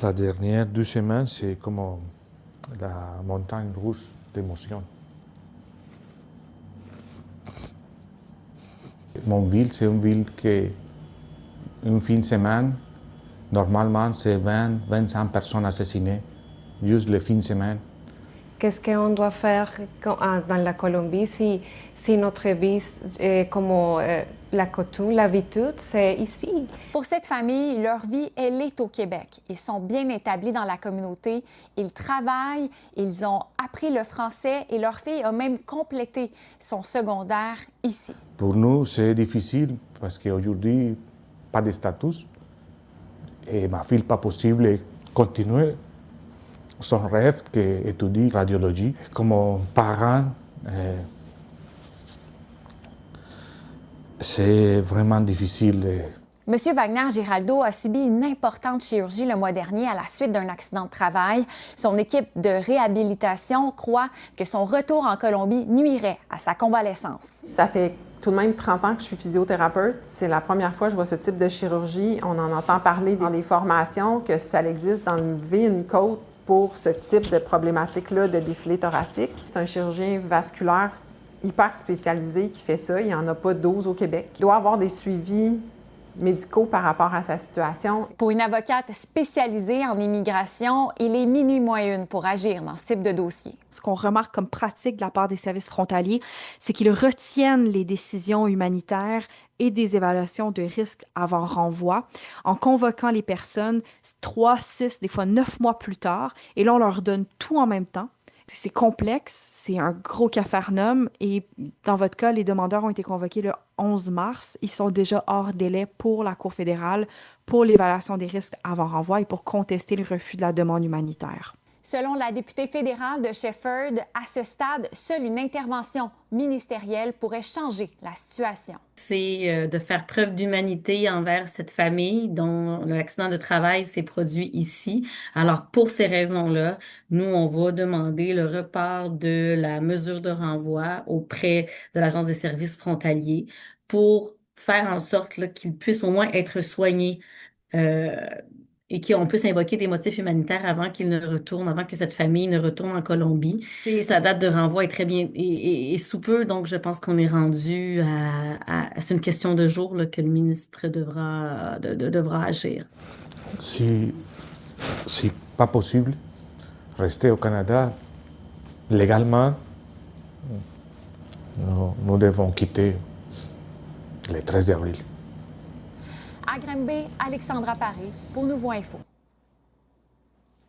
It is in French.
La dernière 2 semaines, c'est comme la montagne russe d'émotions. Mon ville, c'est une ville qui, une fin de semaine, normalement, c'est 20-25 personnes assassinées, juste le fin de semaine. Qu'est-ce qu'on doit faire dans la Colombie si notre vie, comme la coutume, l'habitude, c'est ici? Pour cette famille, leur vie, elle est au Québec. Ils sont bien établis dans la communauté, ils travaillent, ils ont appris le français et leur fille a même complété son secondaire ici. Pour nous, c'est difficile parce qu'aujourd'hui, pas de statut. Et ma fille, pas possible de continuer son rêve d'étudier radiologie. Comme parent, c'est vraiment difficile. Monsieur Wagner-Giraldo a subi une importante chirurgie le mois dernier à la suite d'un accident de travail. Son équipe de réhabilitation croit que son retour en Colombie nuirait à sa convalescence. Ça fait tout de même 30 ans que je suis physiothérapeute. C'est la première fois que je vois ce type de chirurgie. On en entend parler dans des formations que ça existe d'enlever une côte pour ce type de problématique-là de défilé thoracique. C'est un chirurgien vasculaire hyper spécialisé qui fait ça. Il n'y en a pas 12 au Québec. Il doit avoir des suivis médicaux par rapport à sa situation. Pour une avocate spécialisée en immigration, il est minuit moins une pour agir dans ce type de dossier. Ce qu'on remarque comme pratique de la part des services frontaliers, c'est qu'ils retiennent les décisions humanitaires et des évaluations de risque avant renvoi en convoquant les personnes 3, 6, des fois 9 mois plus tard. Et là, on leur donne tout en même temps. C'est complexe, c'est un gros capharnaüm et dans votre cas, les demandeurs ont été convoqués le 11 mars. Ils sont déjà hors délai pour la Cour fédérale pour l'évaluation des risques avant renvoi et pour contester le refus de la demande humanitaire. Selon la députée fédérale de Shefford, à ce stade, seule une intervention ministérielle pourrait changer la situation. C'est de faire preuve d'humanité envers cette famille dont l'accident de travail s'est produit ici. Alors, pour ces raisons-là, nous, on va demander le report de la mesure de renvoi auprès de l'Agence des services frontaliers pour faire en sorte là, qu'ils puissent au moins être soignés et qu'on puisse invoquer des motifs humanitaires avant qu'ils ne retournent, avant que cette famille ne retourne en Colombie. Et sa date de renvoi est très bien et sous peu, donc je pense qu'on est rendu c'est une question de jours là, que le ministre devra agir. Si pas possible, rester au Canada légalement, nous devons quitter le 13 avril. À Granby, Alexandra Paré pour Nouveau Info.